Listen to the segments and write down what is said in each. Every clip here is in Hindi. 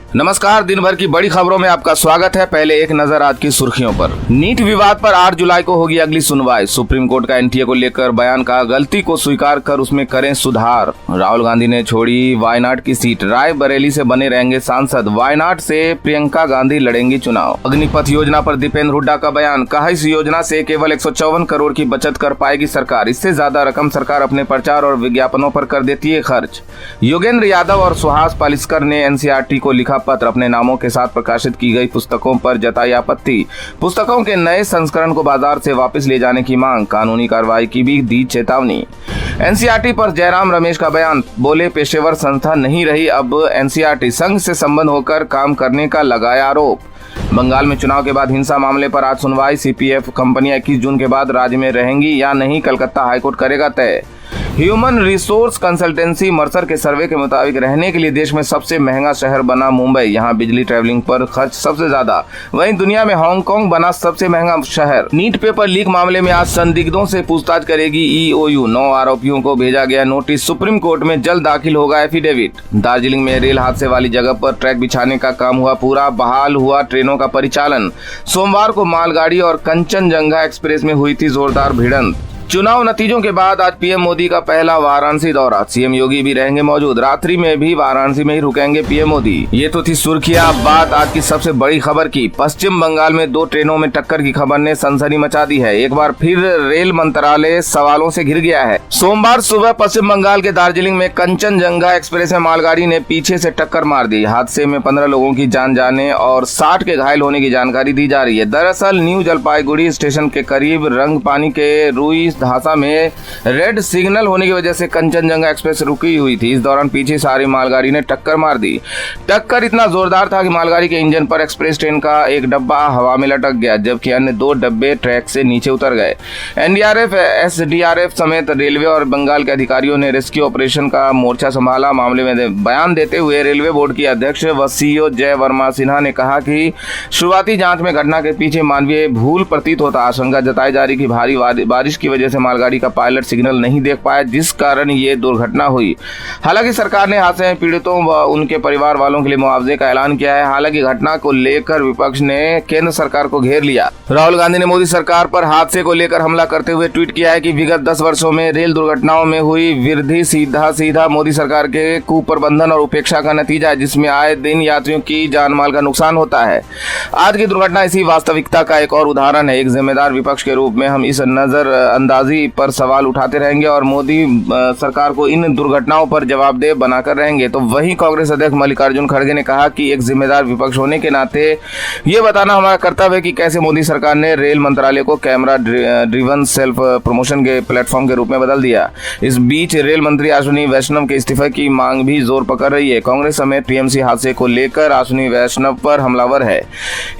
नमस्कार, दिन भर की बड़ी खबरों में आपका स्वागत है। पहले एक नजर आज की सुर्खियों पर। नीट विवाद पर 8 जुलाई को होगी अगली सुनवाई। सुप्रीम कोर्ट का एनटीए को लेकर बयान का गलती को स्वीकार कर उसमें करें सुधार। राहुल गांधी ने छोड़ी वायनाड की सीट, रायबरेली से बने रहेंगे सांसद। वायनाड से प्रियंका गांधी लड़ेंगी चुनाव। अग्निपथ योजना पर दीपेंद्र हुड्डा का बयान, कहा इस योजना से केवल 154 करोड़ की बचत कर पाएगी सरकार। इससे ज्यादा रकम सरकार अपने प्रचार और विज्ञापनों पर कर देती है खर्च। योगेंद्र यादव और सुहास पालिस्कर ने एनसीईआरटी को लिखा पत्र, अपने नामों के साथ प्रकाशित की गई पुस्तकों पर जताई आपत्ति। पुस्तकों के नए संस्करण को बाजार से वापस ले जाने की मांग, कानूनी कार्रवाई की भी दी चेतावनी। एनसीईआरटी पर जयराम रमेश का बयान, बोले पेशेवर संस्था नहीं रही अब एनसीईआरटी, संघ से संबंध होकर काम करने का लगाया आरोप। बंगाल में चुनाव के बाद हिंसा मामले पर आज सुनवाई। सीपीएफ कंपनियां 21 जून के बाद राज्य में रहेंगी या नहीं, कलकत्ता हाईकोर्ट करेगा तय। ह्यूमन रिसोर्स कंसल्टेंसी मर्सर के सर्वे के मुताबिक रहने के लिए देश में सबसे महंगा शहर बना मुंबई। यहां बिजली, ट्रैवलिंग पर खर्च सबसे ज्यादा। वहीं दुनिया में हांगकांग बना सबसे महंगा शहर। नीट पेपर लीक मामले में आज संदिग्धों से पूछताछ करेगी ईओयू। 9 आरोपियों को भेजा गया नोटिस। सुप्रीम कोर्ट में जल्द दाखिल होगा एफिडेविट। दार्जिलिंग में रेल हादसे वाली जगह पर ट्रैक बिछाने का काम हुआ पूरा, बहाल हुआ ट्रेनों का परिचालन। सोमवार को मालगाड़ी और कंचनजंगा एक्सप्रेस में हुई थी जोरदार भिड़ंत। चुनाव नतीजों के बाद आज पीएम मोदी का पहला वाराणसी दौरा। सीएम योगी भी रहेंगे मौजूद। रात्रि में भी वाराणसी में ही रुकेंगे पीएम मोदी। ये तो थी सुर्खियां। बात आज की सबसे बड़ी खबर की। पश्चिम बंगाल में 2 ट्रेनों में टक्कर की खबर ने सनसनी मचा दी है। एक बार फिर रेल मंत्रालय सवालों से घिर गया है। सोमवार सुबह पश्चिम बंगाल के दार्जिलिंग में कंचनजंगा एक्सप्रेस में मालगाड़ी ने पीछे से टक्कर मार दी। हादसे में 15 लोगों की जान जाने और 60 के घायल होने की जानकारी दी जा रही है। दरअसल न्यू जलपाईगुड़ी स्टेशन के करीब रंगपानी के रुई धासा में रेड सिग्नल होने की वजह से कंचनजंगा एक्सप्रेस रुकी हुई थी। इस दौरान पीछे से आ रही मालगाड़ी ने टक्कर मार दी। टक्कर इतना जोरदार था कि मालगाड़ी के इंजन पर एक्सप्रेस ट्रेन का एक डब्बा हवा में लटक गया, जबकि अन्य 2 डब्बे ट्रैक से नीचे उतर गए। एनडीआरएफ, एसडीआरएफ समेत रेलवे और बंगाल के अधिकारियों ने रेस्क्यू ऑपरेशन का मोर्चा संभाला। मामले में बयान देते हुए रेलवे बोर्ड की अध्यक्ष व सीईओ जय वर्मा सिन्हा ने कहा कि शुरुआती जांच में घटना के पीछे मानवीय भूल प्रतीत होता। आशंका जताई जा रही कि भारी बारिश की वजह से मालगाड़ी का पायलट सिग्नल नहीं देख पाया, जिस कारण ये दुर्घटना हुई। हालांकि सरकार ने हादसे में पीड़ितों व उनके परिवार वालों के लिए मुआवजे का ऐलान किया है। हालांकि घटना को लेकर विपक्ष ने केंद्र सरकार को घेर लिया। राहुल गांधी ने मोदी सरकार पर हादसे को लेकर हमला करते हुए ट्वीट किया है कि विगत 10 वर्षों में रेल दुर्घटनाओं में हुई वृद्धि सीधा मोदी सरकार के कुप्रबंधन और उपेक्षा का नतीजा है, जिसमें आए दिन यात्रियों की जान माल का नुकसान होता है। आज की दुर्घटना इसी वास्तविकता का एक और उदाहरण है। एक जिम्मेदार विपक्ष के रूप में हम इस नजरअंदाजी पर सवाल उठाते रहेंगे और मोदी सरकार को इन दुर्घटनाओं पर जवाबदेह बनाकर रहेंगे। तो वहीं कांग्रेस अध्यक्ष मल्लिकार्जुन खड़गे ने कहा कि एक जिम्मेदार विपक्ष होने के नाते ये बताना हमारा कर्तव्य है कि कैसे मोदी सरकार ने रेल मंत्रालय को कैमरा ड्रिवन सेल्फ प्रमोशन के प्लेटफॉर्म के रूप में बदल दिया। इस बीच रेल मंत्री अश्विनी वैष्णव के इस्तीफे की मांग भी जोर पकड़ रही है। कांग्रेस समेत टीएमसी हादसे को लेकर अश्विनी वैष्णव पर हमलावर है।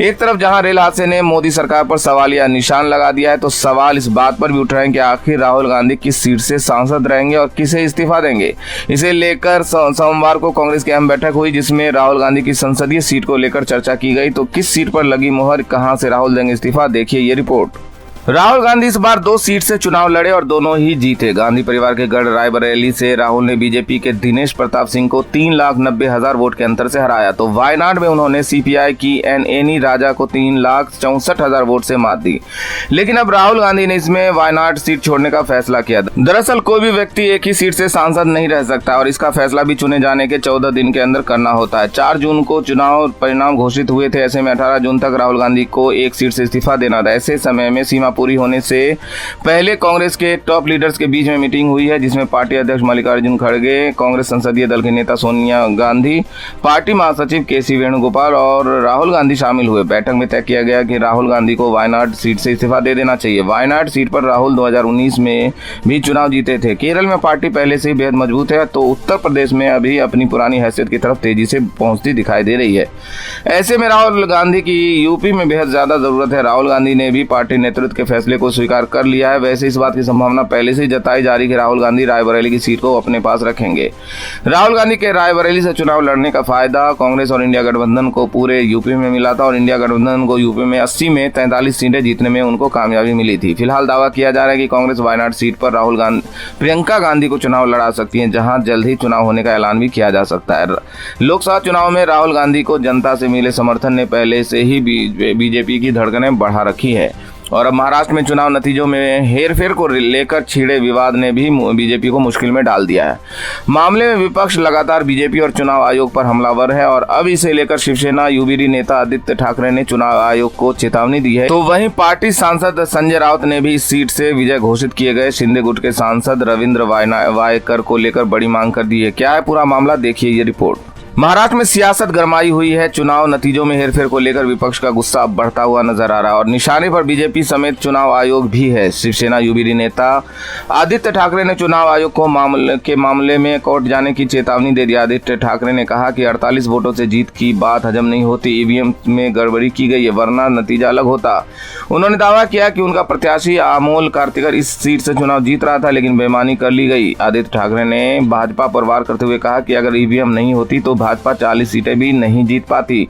एक तरफ जहां रेल हादसे ने मोदी सरकार पर सवालिया निशान लगा दिया है, तो सवाल इस बात पर भी उठ रहे हैं कि आखिर राहुल गांधी किस सीट से सांसद रहेंगे और किसे इस्तीफा देंगे। इसे लेकर सोमवार को कांग्रेस की अहम बैठक हुई, जिसमें राहुल गांधी की संसदीय सीट को लेकर चर्चा की गई। तो किस सीट पर लगी मोहर, कहां से राहुल देंगे इस्तीफा, देखिए ये रिपोर्ट। राहुल गांधी इस बार 2 सीट से चुनाव लड़े और दोनों ही जीते। गांधी परिवार के गढ़ रायबरेली से राहुल ने बीजेपी के दिनेश प्रताप सिंह को 3,90,000 वोट के अंतर से हराया। तो वायनाड में उन्होंने सीपीआई की एनी राजा को 3,64,000 वोट से मात दी। लेकिन अब राहुल गांधी ने इसमें वायनाड सीट छोड़ने का फैसला किया। दरअसल कोई भी व्यक्ति एक ही सीट से सांसद नहीं रह सकता और इसका फैसला भी चुने जाने के 14 दिन के अंदर करना होता है। 4 जून को चुनाव परिणाम घोषित हुए थे। ऐसे में 18 जून तक राहुल गांधी को एक सीट से इस्तीफा देना था। ऐसे समय में सीमा पूरी होने से पहले कांग्रेस के टॉप लीडर्स के बीच में मीटिंग हुई है, जिसमें पार्टी अध्यक्ष मल्लिकार्जुन खड़गे, कांग्रेस संसदीय दल के नेता सोनिया गांधी, पार्टी महासचिव केसी वेणुगोपाल और राहुल गांधी शामिल हुए। बैठक में तय किया गया कि राहुल गांधी को वायनाड सीट से इस्तीफा दे देना चाहिए। वायनाड सीट पर राहुल 2019 में भी चुनाव जीते थे। केरल में पार्टी पहले से बेहद मजबूत है, तो उत्तर प्रदेश में अभी अपनी पुरानी हैसियत की तरफ तेजी से पहुंचती दिखाई दे रही है। ऐसे में राहुल गांधी की यूपी में बेहद ज्यादा जरूरत है। राहुल गांधी ने भी पार्टी नेतृत्व के फैसले को स्वीकार कर लिया है, वैसे इस बात की संभावना पहले से ही जताई जा रही कि राहुल गांधी रायबरेली की सीट को अपने पास रखेंगे। राहुल गांधी के रायबरेली से चुनाव लड़ने का फायदा कांग्रेस और इंडिया गठबंधन को पूरे यूपी में मिला था और इंडिया गठबंधन को यूपी में 80 में 43 सीटें जीतने में उनको कामयाबी मिली थी। फिलहाल दावा किया जा रहा है कि कांग्रेस वायनाड सीट पर प्रियंका गांधी को चुनाव लड़ा सकती है, जहां जल्द ही चुनाव होने का ऐलान भी किया जा सकता है। लोकसभा चुनाव में राहुल गांधी को जनता से मिले समर्थन ने पहले से ही बीजेपी की धड़कनें बढ़ा रखी है और अब महाराष्ट्र में चुनाव नतीजों में हेरफेर को लेकर छिड़े विवाद ने भी बीजेपी को मुश्किल में डाल दिया है। मामले में विपक्ष लगातार बीजेपी और चुनाव आयोग पर हमलावर है और अब इसे लेकर शिवसेना यूबीडी नेता आदित्य ठाकरे ने चुनाव आयोग को चेतावनी दी है। तो वहीं पार्टी सांसद संजय राउत ने भी इस सीट से विजय घोषित किए गए शिंदे गुट के सांसद रविंद्र वायकर को लेकर बड़ी मांग कर दी है। क्या है पूरा मामला, देखिए ये रिपोर्ट। महाराष्ट्र में सियासत गरमाई हुई है। चुनाव नतीजों में हेरफेर को लेकर विपक्ष का गुस्सा अब बढ़ता हुआ नजर आ रहा है और निशाने पर बीजेपी समेत चुनाव आयोग भी है। शिवसेना यूबीडी नेता आदित्य ठाकरे ने चुनाव आयोग को मामले में कोर्ट जाने की चेतावनी दे दी। आदित्य ठाकरे ने कहा कि 48 वोटों से जीत की बात हजम नहीं होती, ईवीएम में गड़बड़ी की गई है, वरना नतीजा अलग होता। उन्होंने दावा किया कि उनका प्रत्याशी अमोल कार्तिकर इस सीट से चुनाव जीत रहा था, लेकिन बेईमानी कर ली गई। आदित्य ठाकरे ने भाजपा पर वार करते हुए कहा कि अगर ईवीएम नहीं होती तो भाजपा 40 सीटें भी नहीं जीत पाती।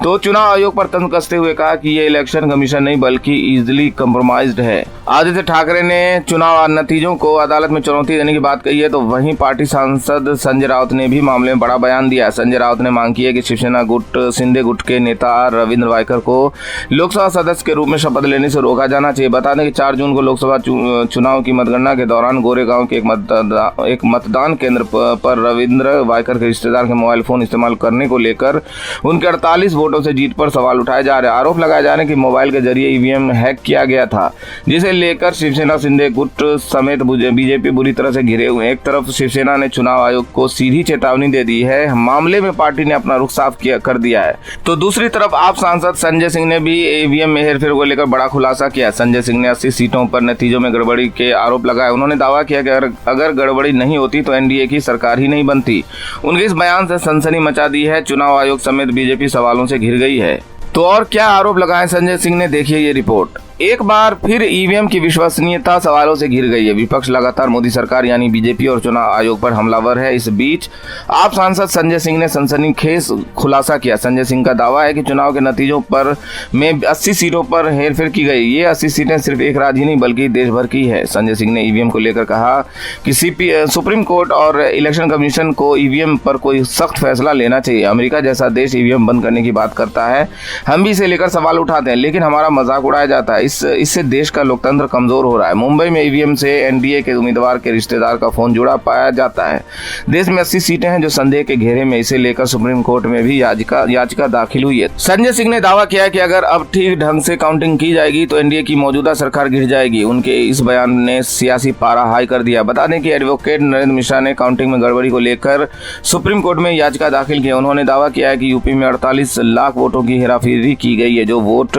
तो चुनाव आयोग पर तंज कसते हुए कहा कि ये इलेक्शन कमीशन नहीं बल्कि इजीली कंप्रोमाइज्ड है। आदित्य ठाकरे ने चुनाव नतीजों को अदालत में चुनौती देने की बात कही है। तो वहीं पार्टी सांसद संजय राउत ने भी मामले में बड़ा बयान दिया। संजय राउत ने मांग की है कि शिवसेना शिंदे गुट के नेता रविंद्र वायकर को लोकसभा सदस्य के रूप में शपथ लेने से रोका जाना चाहिए। बता दें कि 4 जून को लोकसभा चुनाव की मतगणना के दौरान गोरेगांव के एक मतदान केंद्र पर रविंद्र वायकर के रिश्तेदार के मोबाइल फोन इस्तेमाल करने को लेकर उनके 48 वोटों से जीत पर सवाल उठाए जा रहे हैं। आरोप लगाए जा रहे हैं कि मोबाइल के जरिए ईवीएम हैक किया गया था, जिसे लेकर शिवसेना शिंदे गुट समेत बीजेपी बुरी तरह से घिरे हुए हैं। एक तरफ शिवसेना ने चुनाव आयोग को सीधी चेतावनी दे दी है, मामले में पार्टी ने अपना रुख साफ कर दिया है। तो दूसरी तरफ आप सांसद संजय सिंह ने भी ईवीएम में हेरफेर को लेकर बड़ा खुलासा किया। संजय सिंह ने 80 सीटों पर नतीजों में गड़बड़ी के आरोप लगाए। उन्होंने दावा किया कि अगर गड़बड़ी नहीं होती तो एनडीए की सरकार ही नहीं बनती। उनके इस बयान से सनसनी मचा दी है। चुनाव आयोग समेत बीजेपी सवालों से घिर गई है। तो और क्या आरोप लगाए संजय सिंह ने, देखिए ये रिपोर्ट। एक बार फिर ईवीएम की विश्वसनीयता सवालों से घिर गई है। विपक्ष लगातार मोदी सरकार यानी बीजेपी और चुनाव आयोग पर हमलावर है। इस बीच आप सांसद संजय सिंह ने सनसनीखेज खुलासा किया। संजय सिंह का दावा है कि चुनाव के नतीजों पर में 80 सीटों पर हेरफेर की गई। ये 80 सीटें सिर्फ एक राज्य ही नहीं बल्कि देश भर की है। संजय सिंह ने ईवीएम को लेकर कहा कि सुप्रीम कोर्ट और इलेक्शन कमीशन को ईवीएम पर कोई सख्त फैसला लेना चाहिए। अमेरिका जैसा देश ईवीएम बंद करने की बात करता है, हम भी इसे लेकर सवाल उठाते हैं, लेकिन हमारा मजाक उड़ाया जाता है। इससे देश का लोकतंत्र कमजोर हो रहा है। मुंबई में ईवीएम से एनडीए के उम्मीदवार के रिश्तेदार का फोन जुड़ा पाया जाता है। देश में 80 सीटें हैं जो संदेह के घेरे में, इसे लेकर सुप्रीम कोर्ट में भी याचिका दाखिल हुई है। संजय सिंह ने दावा किया कि अगर अब ठीक ढंग से काउंटिंग की जाएगी तो एनडीए की मौजूदा सरकार गिर जाएगी। उनके इस बयान ने सियासी पारा हाई कर दिया। बता दें कि एडवोकेट नरेंद्र मिश्रा ने काउंटिंग में गड़बड़ी को लेकर सुप्रीम कोर्ट में याचिका दाखिल की। उन्होंने दावा किया है कि यूपी में 48 लाख वोटों की हेराफेरी की गई है। जो वोट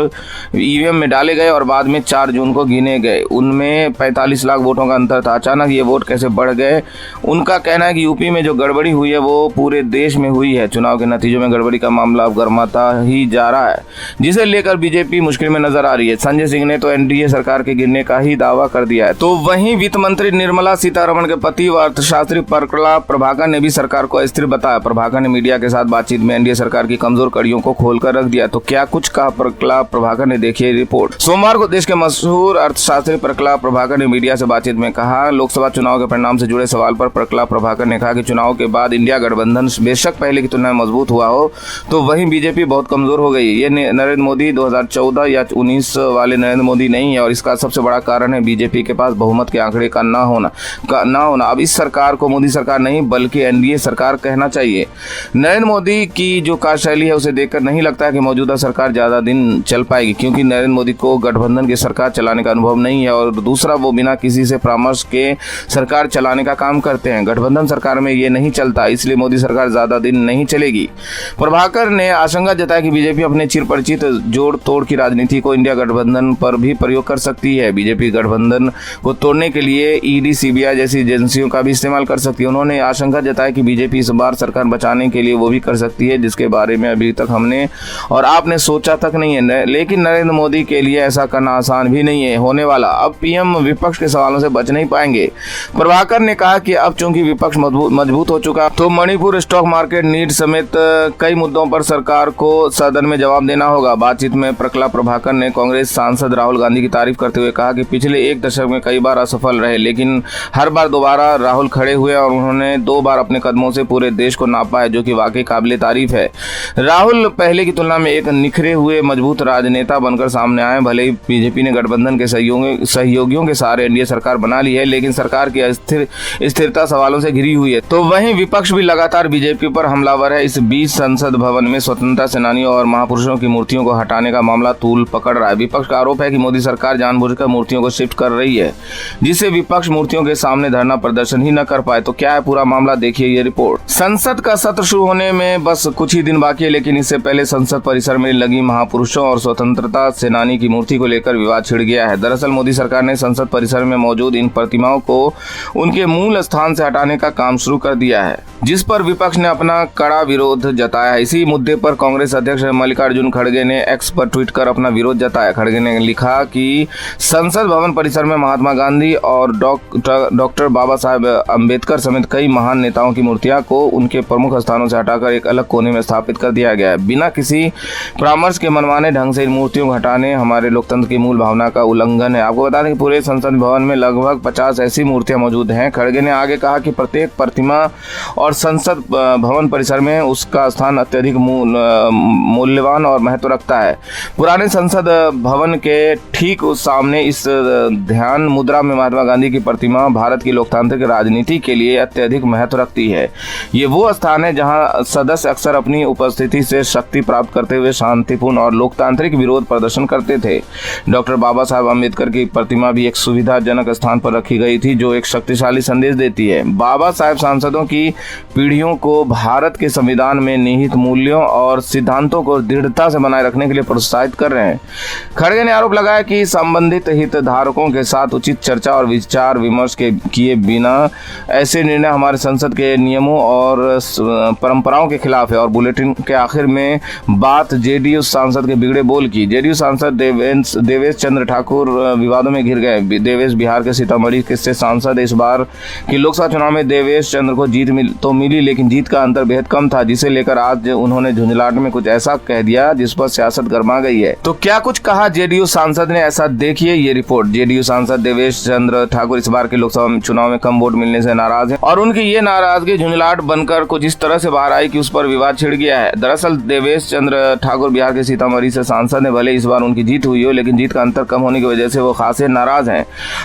ईवीएम में डाले गए और बाद में 4 जून को गिने गए, उनमें 45 लाख वोटों का अंतर था। अचानक ये वोट कैसे बढ़ गए? उनका कहना है कि यूपी में जो गड़बड़ी हुई है वो पूरे देश में हुई है। चुनाव के नतीजों में गड़बड़ी का मामला अब गर्माता ही जा रहा है, जिसे लेकर बीजेपी मुश्किल में नजर आ रही है। संजय सिंह ने तो एनडीए सरकार के गिरने का ही दावा कर दिया है। तो वहीं वित्त मंत्री निर्मला सीतारमण के पति व अर्थशास्त्री प्रकला प्रभाकर ने भी सरकार को अस्थिर बताया। प्रभाकर ने मीडिया के साथ बातचीत में एनडीए सरकार की कमजोर कड़ियों को खोलकर रख दिया। तो क्या कुछ कहा प्रकला प्रभाकर ने, देखिए रिपोर्ट। सोमवार को देश के मशहूर अर्थशास्त्री प्रकला प्रभाकर ने मीडिया से बातचीत में कहा, लोकसभा चुनाव के परिणाम से जुड़े सवाल पर प्रकला प्रभाकर ने कहा कि चुनाव के बाद इंडिया गठबंधन बेशक पहले की तुलना में मजबूत हुआ हो, तो वहीं बीजेपी बहुत कमजोर हो गई। ये नरेंद्र मोदी 2014 या 19 वाले नरेंद्र मोदी नहीं है और इसका सबसे बड़ा कारण है बीजेपी के पास बहुमत के आंकड़े का ना होना। अब इस सरकार को मोदी सरकार नहीं बल्कि एनडीए सरकार कहना चाहिए। नरेंद्र मोदी की जो कार्यशैली है उसे देखकर नहीं लगता है कि मौजूदा सरकार ज्यादा दिन चल पाएगी, क्योंकि नरेंद्र मोदी को गठबंधन की सरकार चलाने का अनुभव नहीं है और दूसरा वो बिना किसी से परामर्श के सरकार चलाने का काम करते हैं। गठबंधन सरकार में ये नहीं चलता, इसलिए मोदी सरकार ज्यादा दिन नहीं चलेगी। प्रभाकर ने आशंका जताया कि बीजेपी अपने चिरपरिचित जोड़ तोड़ की राजनीति को इंडिया गठबंधन पर भी प्रयोग कर सकती है। बीजेपी गठबंधन को तोड़ने के लिए ईडी सीबीआई जैसी एजेंसियों का भी इस्तेमाल कर सकती है। उन्होंने आशंका जताया कि बीजेपी इस बार सरकार बचाने के लिए वो भी कर सकती है जिसके बारे में अभी तक हमने और आपने सोचा तक नहीं है, लेकिन नरेंद्र मोदी के लिए ऐसा ऐसा करना आसान भी नहीं है होने वाला। अब पीएम विपक्ष के सवालों से बच नहीं पाएंगे। प्रभाकर ने कहा कि अब चूंकि विपक्ष मजबूत हो चुका तो मणिपुर स्टॉक मार्केट नीट समेत कई मुद्दों पर सरकार को सदन में जवाब देना होगा। बातचीत में प्रकला प्रभाकर ने कांग्रेस सांसद राहुल गांधी की तारीफ करते हुए कहा कि पिछले एक दशक में कई बार असफल रहे, लेकिन हर बार दोबारा राहुल खड़े हुए और उन्होंने 2 बार अपने कदमों से पूरे देश को नापा है, जो कि वाकई काबिले तारीफ है। राहुल पहले की तुलना में एक निखरे हुए मजबूत राजनेता बनकर सामने आए। भले ही बीजेपी ने गठबंधन के सहयोगियों के सहारे एनडीए सरकार बना ली है, लेकिन सरकार की स्थिरता सवालों से घिरी हुई है। तो वहीं विपक्ष भी लगातार बीजेपी पर हमलावर है। इस बीच संसद भवन में स्वतंत्रता सेनानियों और महापुरुषों की मूर्तियों को हटाने का मामला तूल पकड़ रहा है। विपक्ष का आरोप है कि मोदी सरकार जानबूझकर मूर्तियों को शिफ्ट कर रही है, जिससे विपक्ष मूर्तियों के सामने धरना प्रदर्शन ही न कर पाए। तो क्या है पूरा मामला, देखिए ये रिपोर्ट। संसद का सत्र शुरू होने में बस कुछ ही दिन बाकी है, लेकिन इससे पहले संसद परिसर में लगी महापुरुषों और स्वतंत्रता सेनानी की मूर्ति को लेकर विवाद छिड़ गया है। दरअसल मोदी सरकार ने संसद परिसर में मौजूद इन प्रतिमाओं को उनके मूल स्थान से हटाने का काम शुरू कर दिया है, जिस पर विपक्ष ने अपना कड़ा विरोध जताया। इसी मुद्दे पर कांग्रेस अध्यक्ष मल्लिकार्जुन खड़गे ने एक्स पर ट्वीट कर अपना विरोध जताया। खड़गे ने लिखा कि संसद भवन परिसर में महात्मा गांधी और डॉक्टर बाबा साहेब अम्बेडकर समेत कई महान नेताओं की मूर्तियां को उनके प्रमुख स्थानों से हटाकर एक अलग कोने में स्थापित कर दिया गया है। बिना किसी परामर्श के मनमाने ढंग से इन मूर्तियों को हटाने हमारे लोकतंत्र की मूल भावना का उल्लंघन है। आपको बता दें कि पूरे संसद भवन में लगभग 50 ऐसी मूर्तियां मौजूद हैं। खड़गे ने आगे कहा कि प्रत्येक प्रतिमा और संसद भवन परिसर में उसका स्थान अत्यधिक मूल्यवान और महत्व रखता है। पुराने संसद भवन के ठीक उस सामने इस ध्यान मुद्रा में महात्मा गांधी की प्रतिमा भारत की लोकतांत्रिक राजनीति के लिए अत्यधिक महत्व रखती है। ये वो स्थान है जहां सदस्य अक्सर अपनी उपस्थिति से शक्ति प्राप्त करते हुए शांतिपूर्ण और लोकतांत्रिक विरोध प्रदर्शन करते थे। डॉक्टर बाबा साहब अम्बेडकर की प्रतिमा भी एक सुविधाजनक स्थान पर रखी गई थी, जो एक शक्तिशाली संदेश देती है। बाबा साहब सांसदों की पीढ़ियों को भारत के संविधान में निहित मूल्यों और सिद्धांतों को दृढ़ता से बनाए रखने के लिए प्रोत्साहित कर रहे हैं। खड़गे ने आरोप लगाया कि संबंधित हितधारकों के साथ उचित चर्चा और विचार विमर्श किए बिना ऐसे निर्णय हमारे संसद के नियमों और परंपराओं के खिलाफ है। और बुलेटिन के आखिर में बात जेडीयू सांसद के बिगड़े बोल की। जेडीयू सांसद देवेश चंद्र ठाकुर विवादों में घिर गए। देवेश बिहार के सीतामढ़ी से सांसद। इस बार की लोकसभा चुनाव में देवेश चंद्र को जीत तो मिली, लेकिन जीत का अंतर बेहद कम था, जिसे लेकर आज उन्होंने झुंझलाट में कुछ ऐसा कह दिया जिस पर सियासत गर्मा गई है। तो क्या कुछ कहा जेडीयू सांसद ने, ऐसा देखिए ये रिपोर्ट। जेडीयू सांसद देवेश चंद्र ठाकुर इस बार के लोकसभा चुनाव में कम वोट मिलने से नाराज है और उनकी ये नाराजगी झुंझलाट बनकर कुछ इस तरह से बाहर आई कि उस पर विवाद छिड़ गया है। दरअसल देवेश चंद्र ठाकुर बिहार के सीतामढ़ी से सांसद है। भले इस बार उनकी जीत हुई हो, लेकिन जीत का अंतर कम होने की वजह से वो खासे नाराज हैं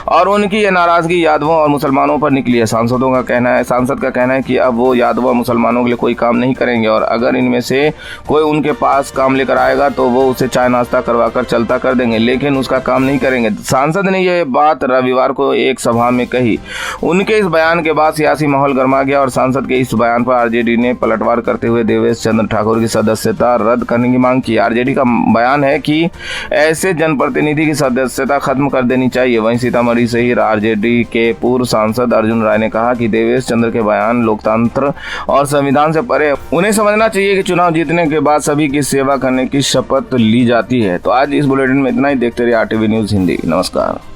और उनकी ये नाराजगी यादवों और मुसलमानों पर निकली है। सांसद का कहना है कि अब वो यादवों और मुसलमानों के लिए कोई काम नहीं करेंगे और अगर इनमें से कोई उनके पास काम लेकर आएगा तो वो उसे चाय नाश्ता करवाकर चलता कर देंगे, लेकिन उसका काम नहीं करेंगे। सांसद ने यह बात रविवार को एक सभा में कही। उनके इस बयान के बाद सियासी माहौल गर्मा गया और सांसद के इस बयान पर आरजेडी ने पलटवार करते हुए देवेश चंद्र ठाकुर की सदस्यता रद्द करने की मांग की। आरजेडी का बयान है कि ऐसे जनप्रतिनिधि की सदस्यता खत्म कर देनी चाहिए। वहीं सीतामढ़ी से ही आरजेडी के पूर्व सांसद अर्जुन राय ने कहा कि देवेश चंद्र के बयान लोकतंत्र और संविधान से परे। उन्हें समझना चाहिए कि चुनाव जीतने के बाद सभी की सेवा करने की शपथ ली जाती है। तो आज इस बुलेटिन में इतना ही। देखते रहिए आरटीवी न्यूज़ हिंदी। नमस्कार।